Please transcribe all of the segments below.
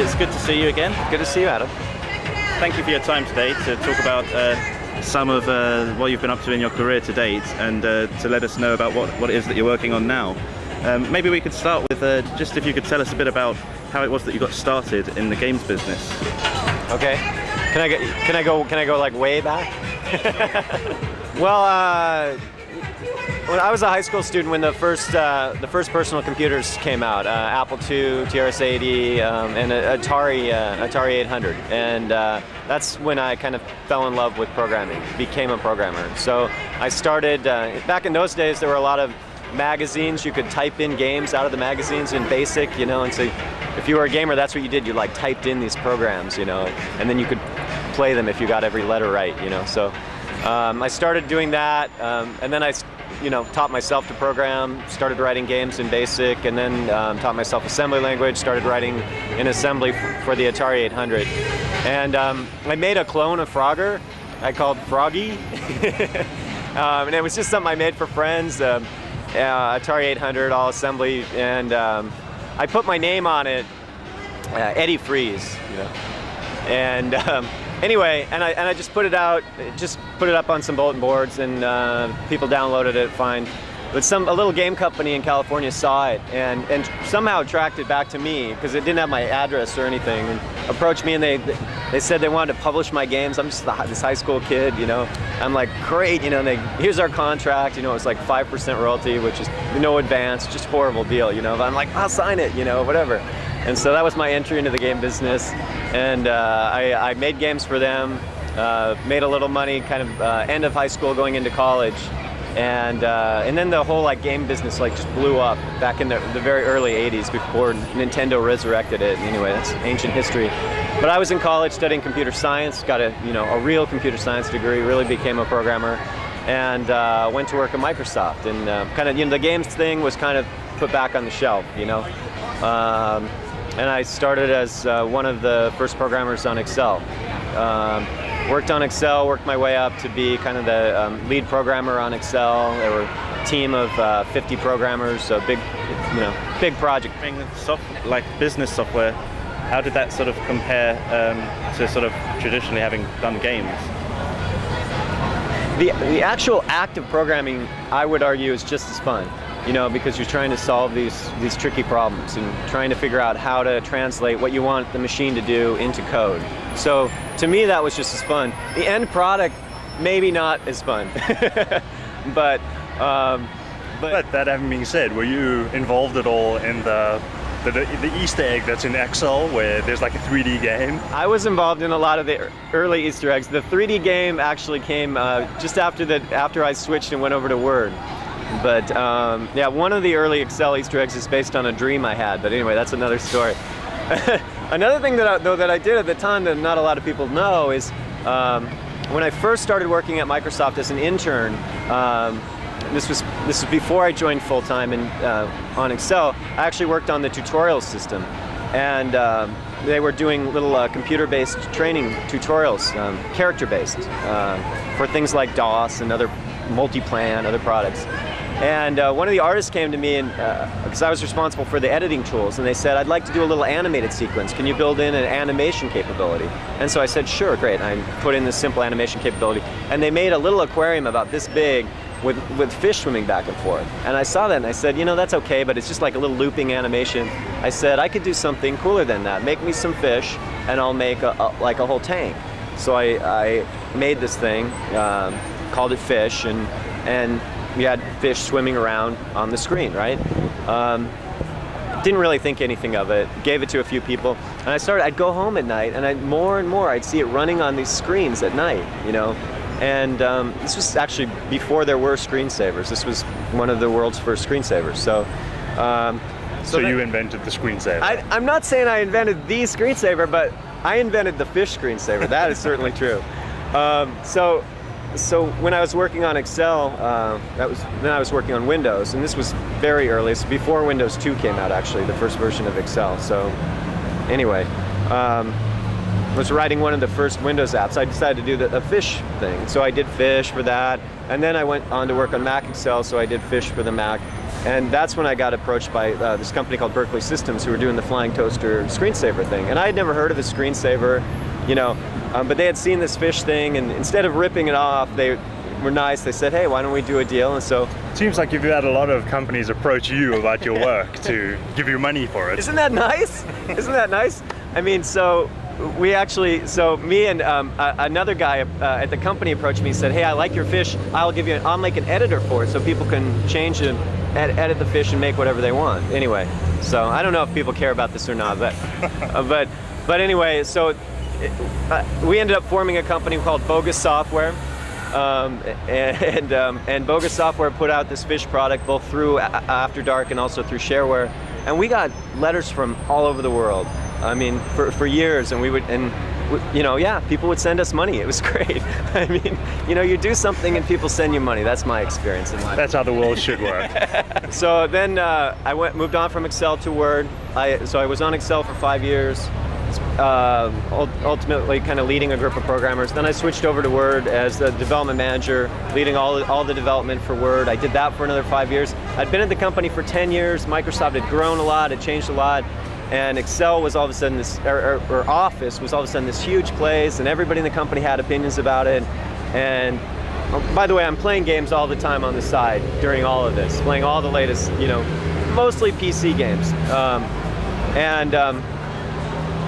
It's good to see you again. Good to see you, Adam. Thank you for your time today to talk about some of what you've been up to in your career to date, and to let us know about what it is that you're working on now. Maybe we could start with just if you could tell us a bit about how it was that you got started in the games business. Okay. Can I go like way back? Well, when I was a high school student, when the first personal computers came out, Apple II, TRS-80, and Atari 800, and that's when I kind of fell in love with programming, became a programmer. So I started, back in those days there were a lot of magazines. You could type in games out of the magazines in BASIC, you know, and so if you were a gamer, that's what you did. You like typed in these programs, you know, and then you could play them if you got every letter right, you know. So I started doing that, and then I taught myself to program, started writing games in BASIC, and then taught myself assembly language, started writing in assembly for the Atari 800. And I made a clone of Frogger I called Froggy. And it was just something I made for friends, Atari 800, all assembly, and I put my name on it, Eddie Freeze, you know. And anyway, and I just put it out, up on some bulletin boards, and people downloaded it fine. But a little game company in California saw it and somehow tracked it back to me, because it didn't have my address or anything, and approached me, and they said they wanted to publish my games. I'm just this high school kid, you know. I'm like, great, you know. And here's our contract, you know. It's like 5% royalty, which is no advance, just horrible deal, you know. But I'm like, I'll sign it, you know, whatever. And so that was my entry into the game business, and I made games for them, made a little money, kind of end of high school, going into college, and then the whole like game business like just blew up back in the very early '80s before Nintendo resurrected it. Anyway, that's ancient history. But I was in college studying computer science, got a real computer science degree, really became a programmer, and went to work at Microsoft, and kind of the games thing was kind of put back on the shelf, you know. And I started as one of the first programmers on Excel. Worked on Excel, worked my way up to be kind of the lead programmer on Excel. There were a team of 50 programmers, so big project. Like business software, how did that sort of compare to sort of traditionally having done games? The actual act of programming, I would argue, is just as fun. You know, because you're trying to solve these tricky problems and trying to figure out how to translate what you want the machine to do into code. So to me, that was just as fun. The end product, maybe not as fun. but that having been said, were you involved at all in the Easter egg that's in Excel, where there's like a 3D game? I was involved in a lot of the early Easter eggs. The 3D game actually came just after I switched and went over to Word. But yeah, one of the early Excel Easter eggs is based on a dream I had. But anyway, that's another story. Another thing that I did at the time that not a lot of people know is when I first started working at Microsoft as an intern. This was before I joined full time on Excel. I actually worked on the tutorial system, and they were doing little computer-based training tutorials, character-based, for things like DOS and other Multiplan, other products. And one of the artists came to me, and because I was responsible for the editing tools, and they said, I'd like to do a little animated sequence. Can you build in an animation capability? And so I said, sure, great. And I put in this simple animation capability. And they made a little aquarium about this big with fish swimming back and forth. And I saw that, and I said, you know, that's okay, but it's just like a little looping animation. I said, I could do something cooler than that. Make me some fish, and I'll make like a whole tank. So I made this thing, called it Fish, and we had fish swimming around on the screen, right? Didn't really think anything of it, gave it to a few people, and I'd go home at night, and more and more I'd see it running on these screens at night, you know? And this was actually before there were screensavers. This was one of the world's first screensavers. So you invented the screensaver? I'm not saying I invented the screensaver, but I invented the fish screensaver. That is certainly true. So when I was working on Excel, then I was working on Windows, and this was very early. It's before Windows 2 came out, actually, the first version of Excel. So anyway, I was writing one of the first Windows apps. I decided to do a Fish thing. So I did Fish for that, and then I went on to work on Mac Excel, so I did Fish for the Mac. And that's when I got approached by this company called Berkeley Systems, who were doing the flying toaster screensaver thing. And I had never heard of a screensaver, but they had seen this fish thing, and instead of ripping it off, they were nice. They said, hey, why don't we do a deal? And so It seems like you've had a lot of companies approach you about your work to give you money for it. isn't that nice? Isn't that nice? I mean, so me and another guy at the company approached me and said, hey, I like your fish. I'll make an editor for it so people can change and edit the fish and make whatever they want. Anyway, so I don't know if people care about this or not, but anyway, so we ended up forming a company called Bogus Software. And Bogus Software put out this fish product both through After Dark and also through shareware, and we got letters from all over the world. I mean, for years, and people would send us money. It was great. I mean, you do something and people send you money. That's my experience in life. That's how the world should work. So then I moved on from Excel to Word. So I was on Excel for 5 years. Ultimately kind of leading a group of programmers. Then I switched over to Word as the development manager, leading all the development for Word. I did that for another 5 years. I'd been at the company for 10 years. Microsoft had grown a lot, it changed a lot, and Excel was all of a sudden or Office was all of a sudden this huge place, and everybody in the company had opinions about it. And by the way, I'm playing games all the time on the side during all of this, playing all the latest, mostly PC games.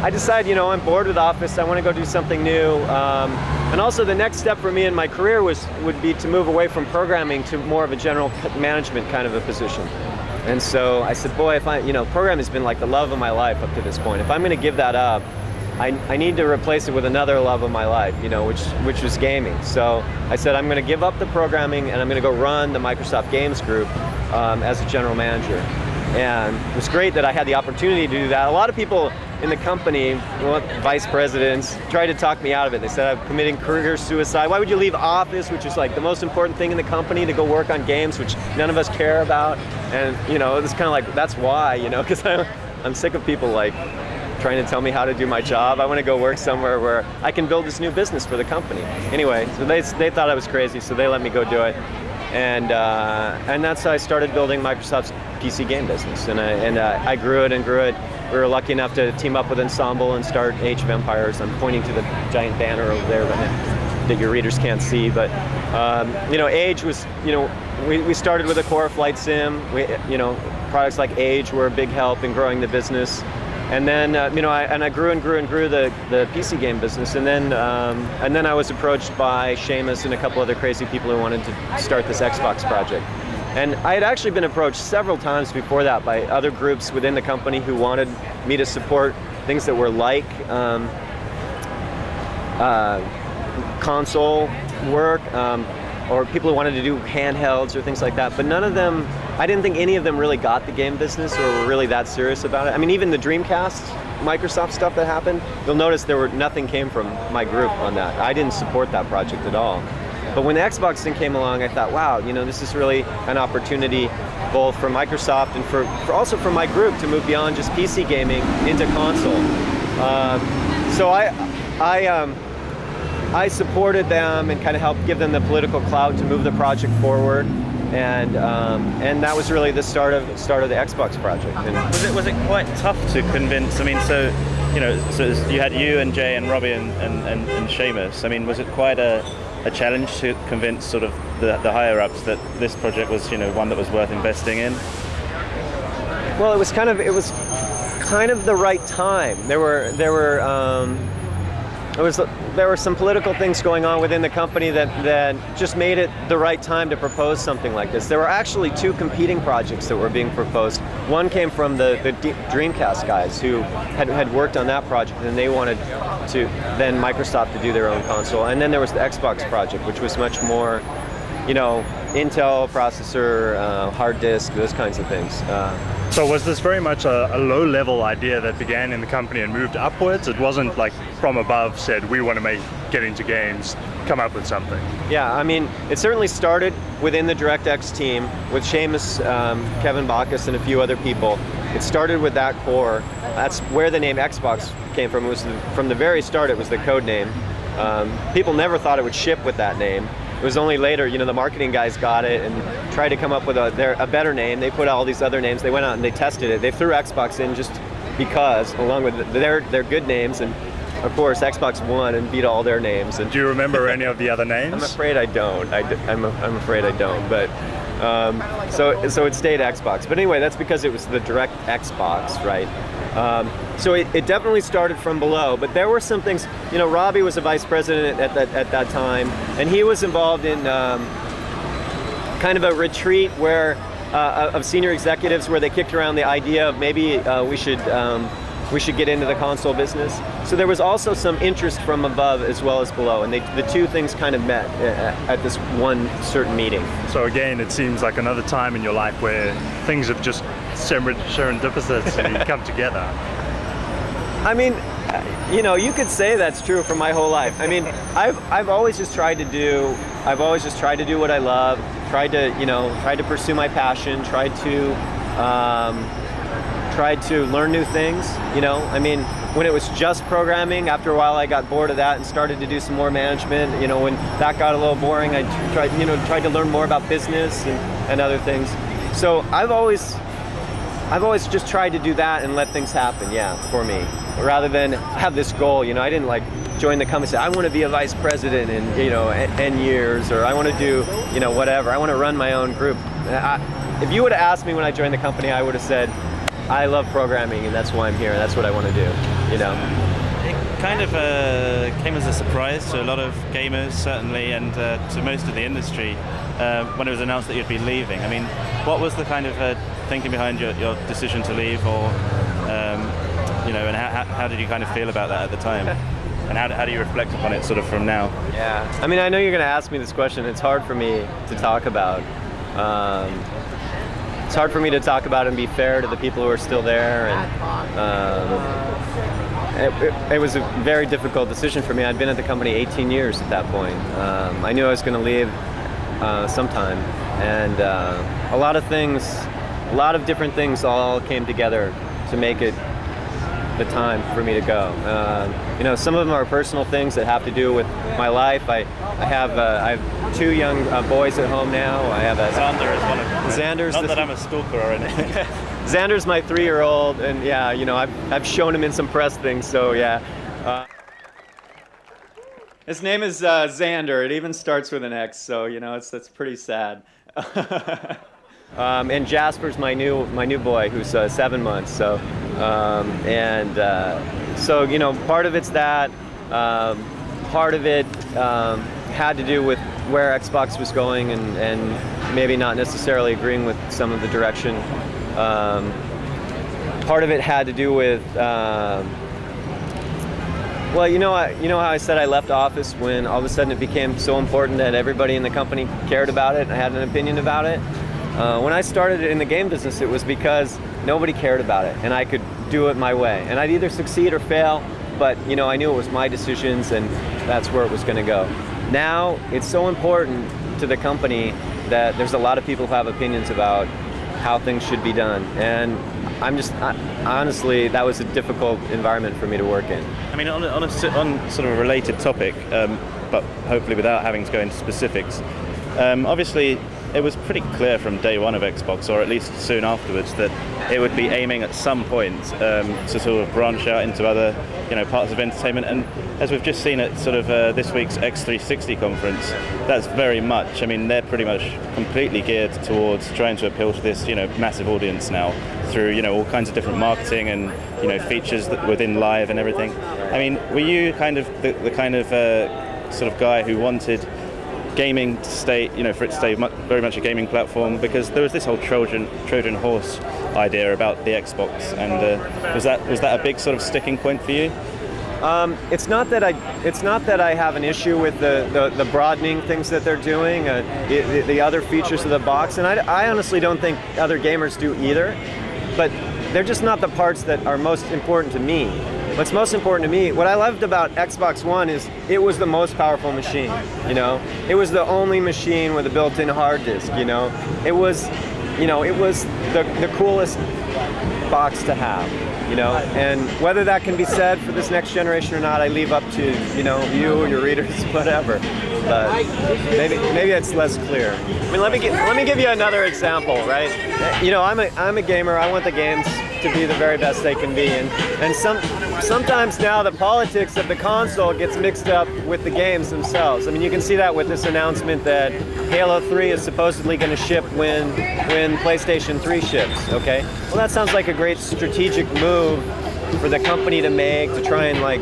I decided, I'm bored with Office, I want to go do something new. And also the next step for me in my career would be to move away from programming to more of a general management kind of a position. And so I said, boy, programming has been like the love of my life up to this point. If I'm going to give that up, I need to replace it with another love of my life, which was gaming. So I said, I'm going to give up the programming and I'm going to go run the Microsoft Games Group as a general manager. And it was great that I had the opportunity to do that. A lot of people in the company, vice presidents, tried to talk me out of it. They said I'm committing career suicide. Why would you leave Office, which is like the most important thing in the company, to go work on games, which none of us care about? And it's kind of like, that's why, because I'm sick of people like trying to tell me how to do my job. I want to go work somewhere where I can build this new business for the company. Anyway, so they thought I was crazy, so they let me go do it. And that's how I started building Microsoft's PC game business. And I grew it and grew it. We were lucky enough to team up with Ensemble and start Age of Empires. I'm pointing to the giant banner over there that your readers can't see. But Age was, we started with a core flight sim. Products like Age were a big help in growing the business. And then I grew and grew and grew the PC game business, and then I was approached by Seamus and a couple other crazy people who wanted to start this Xbox project. And I had actually been approached several times before that by other groups within the company who wanted me to support things that were like console work, or people who wanted to do handhelds or things like that. But none of them, I didn't think any of them really got the game business or were really that serious about it. I mean, even the Dreamcast Microsoft stuff that happened, you'll notice nothing came from my group on that. I didn't support that project at all. But when the Xbox thing came along, I thought, wow, this is really an opportunity both for Microsoft and for also for my group to move beyond just PC gaming into console. So I supported them and kind of helped give them the political clout to move the project forward, and that was really the start of the Xbox project. And was it quite tough to convince? I mean, so you had you and Jay and Robbie and Seamus. I mean, was it quite a challenge to convince sort of the higher ups that this project was one that was worth investing in? Well, it was kind of the right time. There were some political things going on within the company that just made it the right time to propose something like this. There were actually two competing projects that were being proposed. One came from the Dreamcast guys who had worked on that project, and they wanted then Microsoft to do their own console. And then there was the Xbox project, which was much more, Intel processor, hard disk, those kinds of things. So was this very much a low-level idea that began in the company and moved upwards? It wasn't like from above said, we want to get into games, come up with something. Yeah, I mean, it certainly started within the DirectX team with Seamus, Kevin Bacchus, and a few other people. It started with that core. That's where the name Xbox came from. From the very start, it was the code name. People never thought it would ship with that name. It was only later, the marketing guys got it and tried to come up with a better name. They put all these other names. They went out and they tested it. They threw Xbox in just because, along with their good names, and of course Xbox won and beat all their names. And do you remember any of the other names? I'm afraid I don't. I'm afraid I don't. But so it stayed Xbox. But anyway, that's because it was the direct Xbox, right? So it definitely started from below, but there were some things. Robbie was a vice president at that time, and he was involved in kind of a retreat where of senior executives where they kicked around the idea of maybe we should get into the console business. So there was also some interest from above as well as below, and the two things kind of met at this one certain meeting. So again, it seems like another time in your life where things have just serendipitous and you come together. I mean, you could say that's true for my whole life. I mean, I've always just tried to do what I love, tried to pursue my passion, tried to learn new things. I mean, when it was just programming, after a while I got bored of that and started to do some more management. When that got a little boring, I tried to learn more about business and other things. So I've always just tried to do that and let things happen, for me, rather than have this goal. I didn't join the company and say, I want to be a vice president in N years, or I want to do whatever. I want to run my own group. If you would have asked me when I joined the company, I would have said, I love programming and that's why I'm here. That's what I want to do. It kind of came as a surprise to a lot of gamers, certainly, and to most of the industry when it was announced that you'd be leaving. I mean, what was the kind of thinking behind your decision to leave, or and how did you kind of feel about that at the time? And how do you reflect upon it sort of from now? Yeah, I mean, I know you're going to ask me this question. It's hard for me to talk about. It's hard for me to talk about and be fair to the people who are still there. And it was a very difficult decision for me. I'd been at the company 18 years at that point. I knew I was going to leave sometime, and a lot of different things all came together to make it the time for me to go. Some of them are personal things that have to do with my life. I have two young boys at home now. I have Xander is one of them. Xander's not that I'm a stalker or anything. Xander's my 3-year-old, and I've shown him in some press things. So yeah. His name is Xander. It even starts with an X. So that's pretty sad. And Jasper's my new boy, who's 7 months. So part of it's that. Part of it had to do with where Xbox was going, and maybe not necessarily agreeing with some of the direction. Part of it had to do with how I said I left office when all of a sudden it became so important that everybody in the company cared about it and had an opinion about it. When I started in the game business, it was because nobody cared about it and I could do it my way. And I'd either succeed or fail, but I knew it was my decisions and that's where it was going to go. Now, it's so important to the company that there's a lot of people who have opinions about how things should be done. And honestly, that was a difficult environment for me to work in. I mean, on sort of a related topic, but hopefully without having to go into specifics, obviously it was pretty clear from day one of Xbox, or at least soon afterwards, that it would be aiming at some point to sort of branch out into other parts of entertainment. And as we've just seen at sort of this week's X360 conference, that's very much, I mean, they're pretty much completely geared towards trying to appeal to this massive audience now through all kinds of different marketing and features that within live and everything. I mean, were you kind of the kind of sort of guy who wanted gaming to stay, for it to stay very much a gaming platform? Because there was this whole Trojan horse idea about the Xbox, and was that a big sort of sticking point for you? It's not that I have an issue with the broadening things that they're doing, the other features of the box, and I honestly don't think other gamers do either. But they're just not the parts that are most important to me. What's most important to me, what I loved about Xbox One is it was the most powerful machine, It was the only machine with a built-in hard disk, It was, it was the coolest box to have, you know. And whether that can be said for this next generation or not, I leave up to, you know, you, your readers, whatever. But maybe it's less clear. I mean, let me give you another example, right? You know, I'm a gamer. I want the games to be the very best they can be, and sometimes now the politics of the console gets mixed up with the games themselves. I mean, you can see that with this announcement that Halo 3 is supposedly going to ship when PlayStation 3 ships. Okay, well, that sounds like a great strategic move for the company to make, to try and like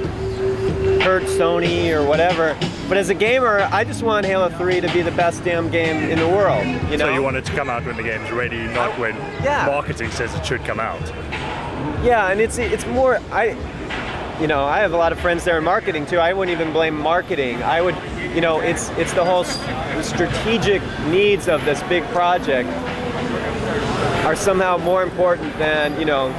hurt Sony or whatever. But as a gamer, I just want Halo 3 to be the best damn game in the world, you know? So you want it to come out when the game's ready, not when marketing says it should come out. Yeah, and it's more, you know, I have a lot of friends there in marketing too. I wouldn't even blame marketing. I would, you know, it's the whole strategic needs of this big project are somehow more important than, you know,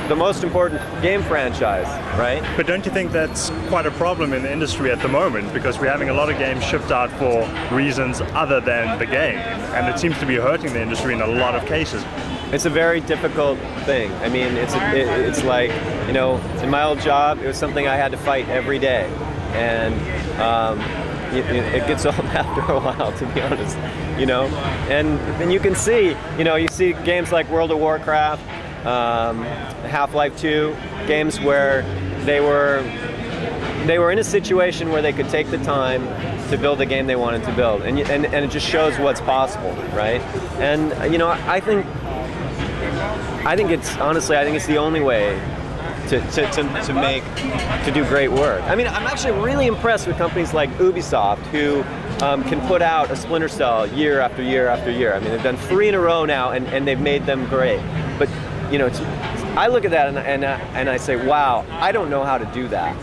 the most important game franchise, right? But don't you think that's quite a problem in the industry at the moment? Because we're having a lot of games shipped out for reasons other than the game, and it seems to be hurting the industry in a lot of cases. It's a very difficult thing. I mean, it's like, you know, in my old job, it was something I had to fight every day, and it gets old after a while, to be honest, you know. And you can see, you know, you see games like World of Warcraft, Half-Life 2, games where they were in a situation where they could take the time to build the game they wanted to build, and it just shows what's possible, right? And you know, I think it's honestly, I think it's the only way to do great work. I mean, I'm actually really impressed with companies like Ubisoft, who can put out a Splinter Cell year after year after year. I mean, they've done 3 in a row now, and they've made them great. But you know, I look at that and I say, wow, I don't know how to do that.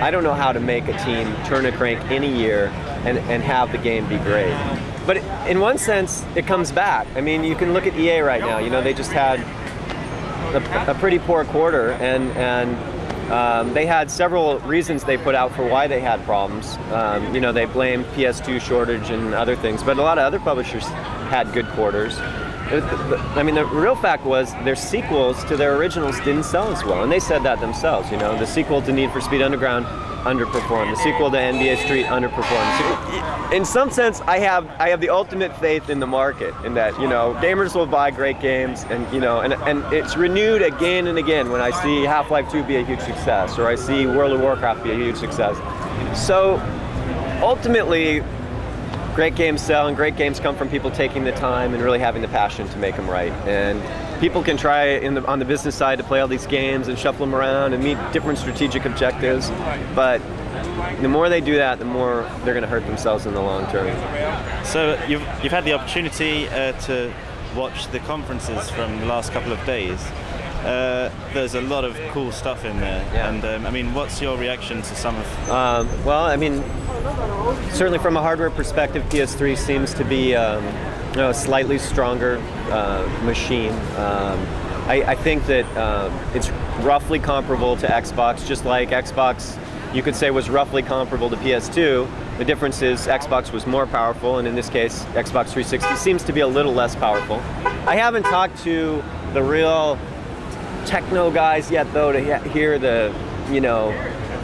I don't know how to make a team turn a crank in a year and have the game be great. But in one sense, it comes back. I mean, you can look at EA right now. You know, they just had a pretty poor quarter, and they had several reasons they put out for why they had problems. You know, they blamed PS2 shortage and other things, but a lot of other publishers had good quarters. I mean, the real fact was their sequels to their originals didn't sell as well, and they said that themselves. You know, the sequel to Need for Speed Underground underperformed. The sequel to NBA Street underperformed. In some sense, I have the ultimate faith in the market, in that, you know, gamers will buy great games, and you know, and it's renewed again and again when I see Half-Life 2 be a huge success, or I see World of Warcraft be a huge success. So ultimately, great games sell, and great games come from people taking the time and really having the passion to make them right. And people can try on the business side to play all these games and shuffle them around and meet different strategic objectives, but the more they do that, the more they're going to hurt themselves in the long term. So you've had the opportunity to watch the conferences from the last couple of days. There's a lot of cool stuff in there, and I mean, what's your reaction to some of? Well, I mean, certainly from a hardware perspective, PS3 seems to be you know, a slightly stronger machine. I think that it's roughly comparable to Xbox, just like Xbox, you could say, was roughly comparable to PS2. The difference is Xbox was more powerful, and in this case, Xbox 360 seems to be a little less powerful. I haven't talked to the real techno guys yet, though, to hear the, you know,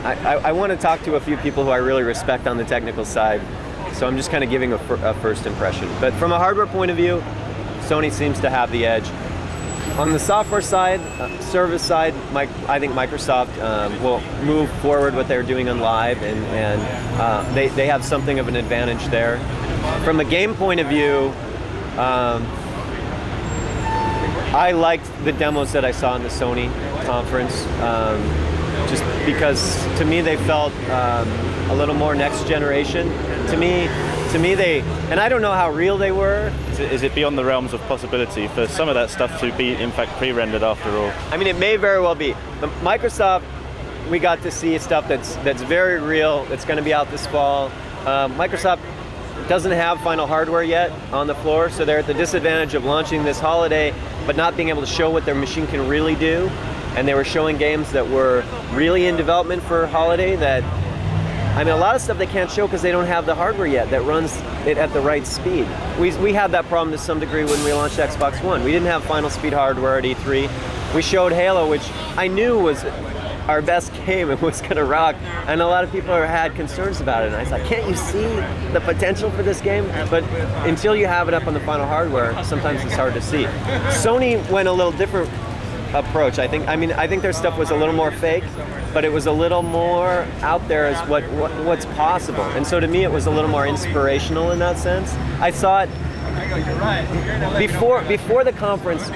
I want to talk to a few people who I really respect on the technical side, so I'm just kind of giving a first impression. But from a hardware point of view, Sony seems to have the edge. On the software side, service side, I think Microsoft will move forward what they're doing on Live, and they have something of an advantage there. From a game point of view, I liked the demos that I saw in the Sony conference, just because to me they felt a little more next generation. To me they, and I don't know how real they were. Is it beyond the realms of possibility for some of that stuff to be in fact pre-rendered after all? I mean, it may very well be. But Microsoft, we got to see stuff that's very real, that's going to be out this fall. Microsoft doesn't have final hardware yet on the floor, so they're at the disadvantage of launching this holiday but not being able to show what their machine can really do. And they were showing games that were really in development for holiday that, I mean, a lot of stuff they can't show because they don't have the hardware yet that runs it at the right speed. We had that problem to some degree when we launched Xbox One. We didn't have final speed hardware at E3, We showed Halo, which I knew was our best game and was going to rock, and a lot of people had concerns about it, and I was like, can't you see the potential for this game? But until you have it up on the final hardware, sometimes it's hard to see. Sony went a little different approach. I think their stuff was a little more fake, but it was a little more out there as what's possible. And so to me, it was a little more inspirational in that sense. I saw it before the conference.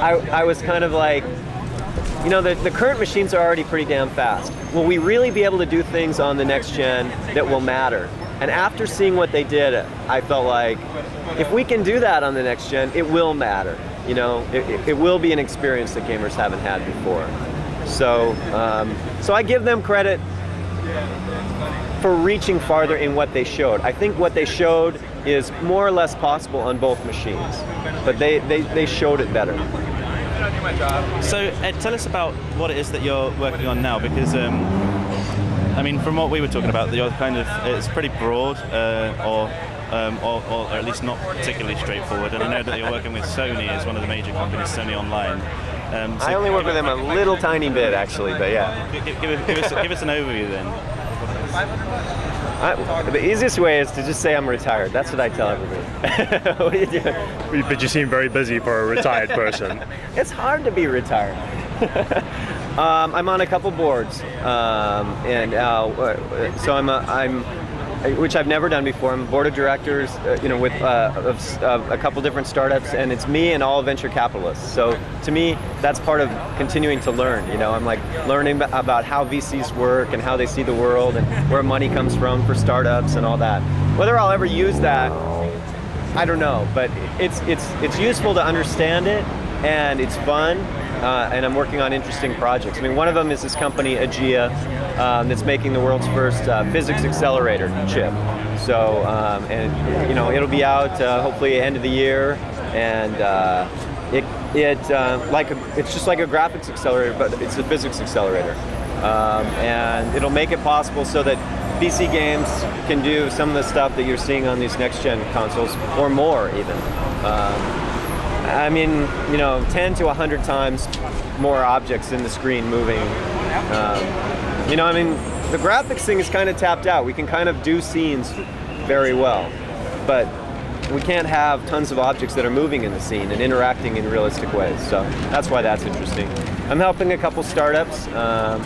I was kind of like, you know, the current machines are already pretty damn fast. Will we really be able to do things on the next gen that will matter? And after seeing what they did, I felt like if we can do that on the next gen, it will matter. You know, it will be an experience that gamers haven't had before. So, so I give them credit for reaching farther in what they showed. I think what they showed is more or less possible on both machines, but they showed it better. So Ed, tell us about what it is that you're working on now, because I mean, from what we were talking about, you're kind of, it's pretty broad, or at least not particularly straightforward. And I know that you're working with Sony as one of the major companies, Sony Online. So I only work with them a little tiny bit, actually, but yeah. Give us an overview then. The easiest way is to just say I'm retired. That's what I tell everybody. What are you doing? But you seem very busy for a retired person. It's hard to be retired. I'm on a couple boards, so I'm which I've never done before. I'm board of directors, you know, with of a couple different startups, and it's me and all venture capitalists. So to me, that's part of continuing to learn. You know, I'm like learning about how VCs work and how they see the world and where money comes from for startups and all that. Whether I'll ever use that, I don't know, but it's useful to understand it, and it's fun. And I'm working on interesting projects. I mean, one of them is this company, Agea, that's making the world's first physics accelerator chip. So, and you know, it'll be out hopefully end of the year, and it's just like a graphics accelerator, but it's a physics accelerator, and it'll make it possible so that PC games can do some of the stuff that you're seeing on these next-gen consoles, or more even. I mean, you know, 10 to 100 times more objects in the screen moving. You know, I mean, the graphics thing is kind of tapped out. We can kind of do scenes very well, but we can't have tons of objects that are moving in the scene and interacting in realistic ways. So that's why that's interesting. I'm helping a couple startups, a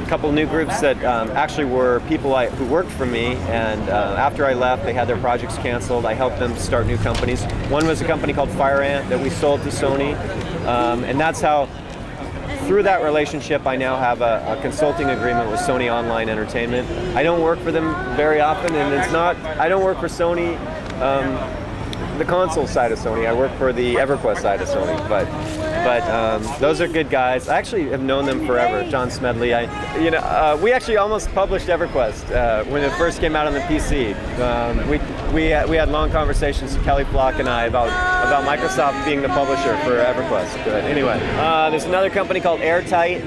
couple new groups that actually were people who worked for me, and after I left, they had their projects canceled. I helped them start new companies. One was a company called Fire Ant that we sold to Sony, and that's how, through that relationship, I now have a consulting agreement with Sony Online Entertainment. I don't work for them very often, and I don't work for Sony, the console side of Sony. I work for the EverQuest side of Sony, but those are good guys. I actually have known them forever. John Smedley. We actually almost published EverQuest when it first came out on the PC. We had long conversations, Kelly Flock and I, about Microsoft being the publisher for EverQuest. But anyway, there's another company called Airtight,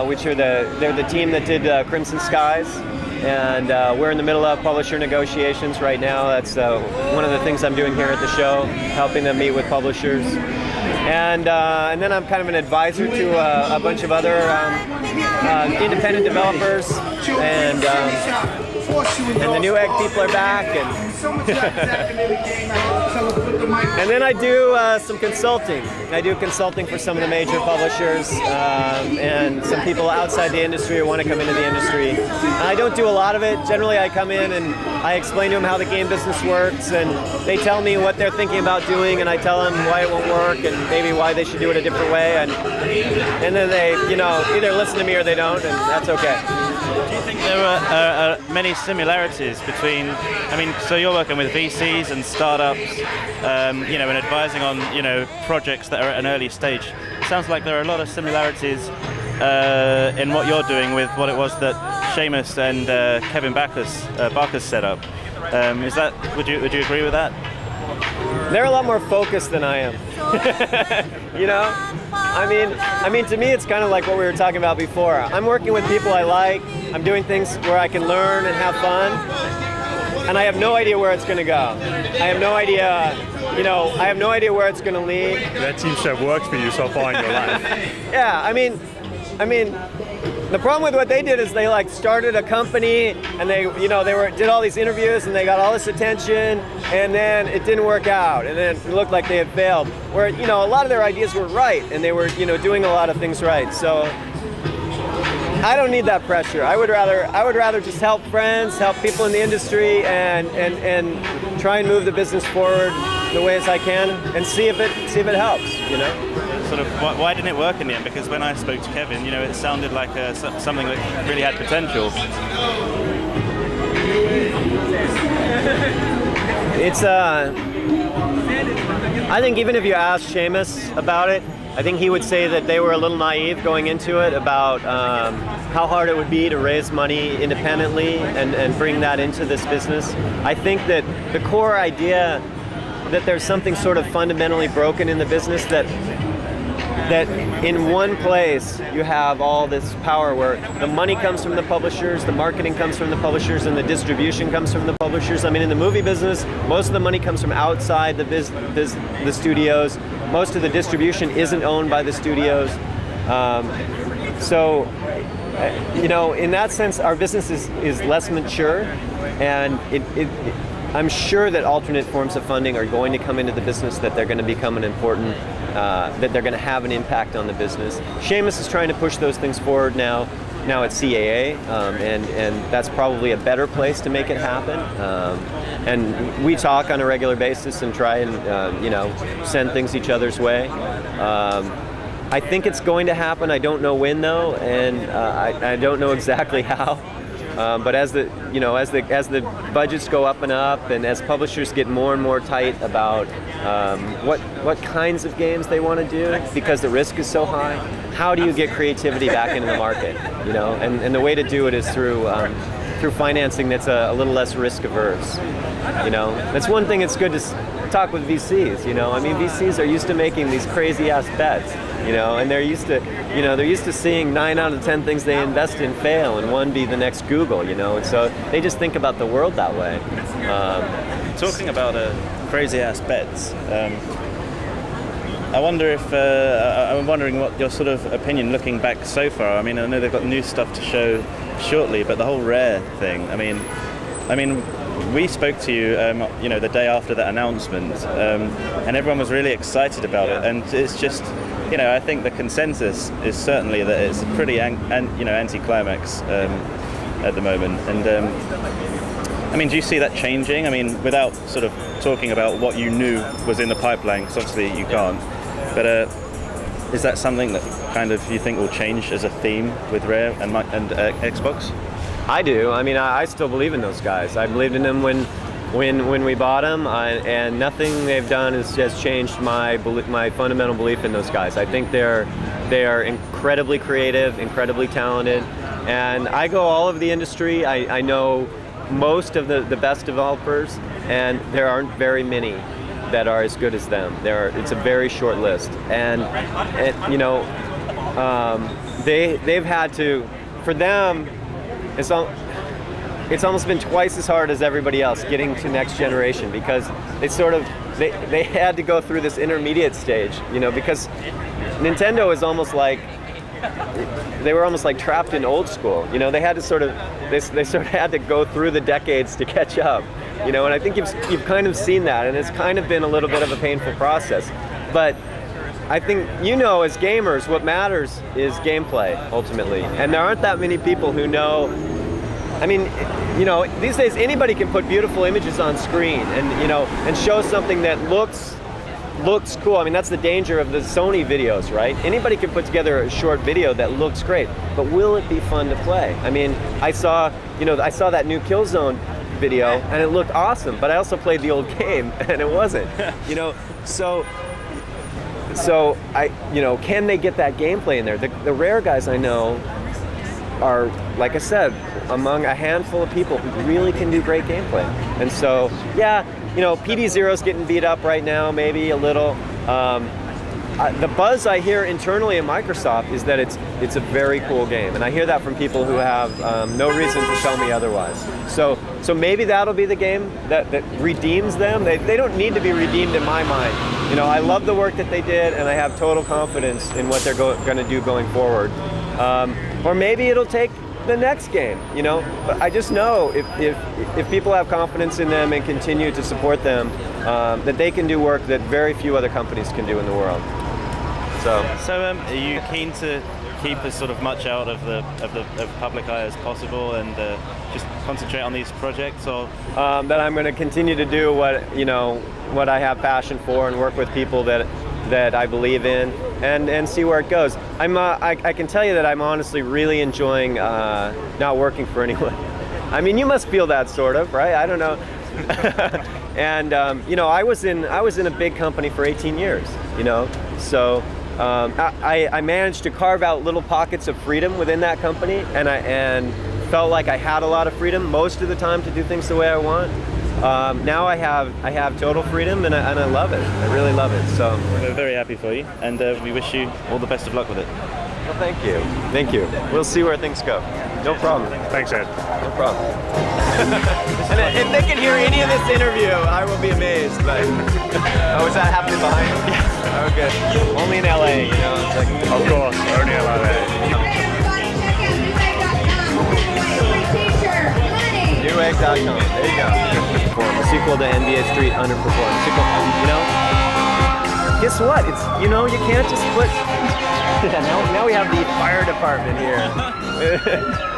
which they're the team that did Crimson Skies. And we're in the middle of publisher negotiations right now. That's one of the things I'm doing here at the show, helping them meet with publishers. And then I'm kind of an advisor to a bunch of other independent developers. And the new egg people are back. And then I do some consulting. I do consulting for some of the major publishers and some people outside the industry who want to come into the industry. I don't do a lot of it. Generally, I come in and I explain to them how the game business works, and they tell me what they're thinking about doing, and I tell them why it won't work and maybe why they should do it a different way. And then they, you know, either listen to me or they don't, and that's okay. Do you think there are many similarities between, I mean, so you're working with VCs and startups, you know, and advising on, you know, projects that are at an early stage. It sounds like there are a lot of similarities in what you're doing with what it was that Seamus and Kevin Backus set up. Is that, would you agree with that? They're a lot more focused than I am. You know? I mean, to me, it's kind of like what we were talking about before. I'm working with people I like. I'm doing things where I can learn and have fun. and I have no idea where it's going to go. I have no idea, I have no idea where it's going to lead. That seems to have worked for you so far in your life. Yeah, I mean, the problem with what they did is they like started a company and they did all these interviews and they got all this attention and then it didn't work out and then it looked like they had failed. Where a lot of their ideas were right and they were doing a lot of things right. So I don't need that pressure. I would rather just help friends, help people in the industry, and try and move the business forward the ways I can and see if it helps. Sort of, why didn't it work in the end? Because when I spoke to Kevin, it sounded like something that really had potential. It's I think even if you asked Seamus about it, I think he would say that they were a little naive going into it about how hard it would be to raise money independently and bring that into this business. I think that the core idea that there's something sort of fundamentally broken in the business, that in one place you have all this power where the money comes from the publishers, the marketing comes from the publishers, and the distribution comes from the publishers. I mean, in the movie business, most of the money comes from outside the studios. Most of the distribution isn't owned by the studios. So, in that sense, our business is less mature, and I'm sure that alternate forms of funding are going to come into the business, that they're going to become an important, that they're going to have an impact on the business. Seamus is trying to push those things forward now at CAA, and that's probably a better place to make it happen. And we talk on a regular basis and try and send things each other's way. I think it's going to happen. I don't know when though, and I don't know exactly how. But as the budgets go up and up, and as publishers get more and more tight about what kinds of games they want to do, because the risk is so high, how do you get creativity back into the market? And the way to do it is through financing that's a little less risk averse. That's one thing. It's good to talk with VCs. I mean, VCs are used to making these crazy ass bets. And they're used to seeing 9 out of 10 things they invest in fail and one be the next Google, and so they just think about the world that way. Talking about crazy ass bets, I'm wondering what your sort of opinion looking back so far. I mean, I know they've got new stuff to show shortly, but the whole Rare thing, I mean, we spoke to you, the day after that announcement, and everyone was really excited about it, and it's just, I think the consensus is certainly that it's a pretty anti-climax at the moment. And do you see that changing? I mean, without sort of talking about what you knew was in the pipeline, because obviously you can't, but is that something that kind of you think will change as a theme with Rare and Xbox? I do. I mean, I still believe in those guys. I believed in them when we bought them, and nothing they've done has changed my fundamental belief in those guys. I think they are incredibly creative, incredibly talented, and I go all over the industry. I know most of the best developers, and there aren't very many that are as good as them. It's a very short list, and they've had to, for them, it's almost been twice as hard as everybody else getting to next generation, because they had to go through this intermediate stage, because Nintendo is almost like, they were almost like trapped in old school. They had to they sort of had to go through the decades to catch up. And I think you've kind of seen that, and it's kind of been a little bit of a painful process. But I think, as gamers, what matters is gameplay, ultimately. And there aren't that many people who know. I mean, these days anybody can put beautiful images on screen and show something that looks cool. I mean, that's the danger of the Sony videos, right? Anybody can put together a short video that looks great, but will it be fun to play? I mean, I saw that new Killzone video and it looked awesome, but I also played the old game and it wasn't. So can they get that gameplay in there? The Rare guys I know are, like I said, among a handful of people who really can do great gameplay. And so, yeah, PD0's getting beat up right now, maybe a little. the buzz I hear internally at Microsoft is that it's a very cool game, and I hear that from people who have no reason to tell me otherwise. So maybe that'll be the game that redeems them. They don't need to be redeemed in my mind. You know, I love the work that they did, and I have total confidence in what they're going to do going forward. Or maybe it'll take the next game, you know. But I just know if people have confidence in them and continue to support them, that they can do work that very few other companies can do in the world. So are you keen to keep as sort of much out of public eye as possible and just concentrate on these projects, or that I'm going to continue to do what I have passion for and work with people that I believe in, and see where it goes. I can tell you that I'm honestly really enjoying not working for anyone. I mean, you must feel that sort of, right? I don't know. And I was in a big company for 18 years, you know, so I managed to carve out little pockets of freedom within that company, and felt like I had a lot of freedom most of the time to do things the way I want. Now I have total freedom, and I love it. I really love it. So we're very happy for you, and we wish you all the best of luck with it. Well, thank you. We'll see where things go. No problem. Thanks, Ed. No problem. And if they can hear any of this interview, I will be amazed. But is that happening behind me? Yes. Oh, good. Only in LA, you know. It's like, of course, only in LA. Newegg.com. There you go. The sequel to NBA Street underperformed. Sequel, you know. Guess what? You can't just put. Now we have the fire department here.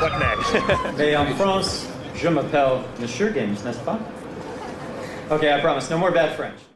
What next? Et en France, je m'appelle Monsieur Games, n'est-ce pas? Okay, I promise. No more bad French.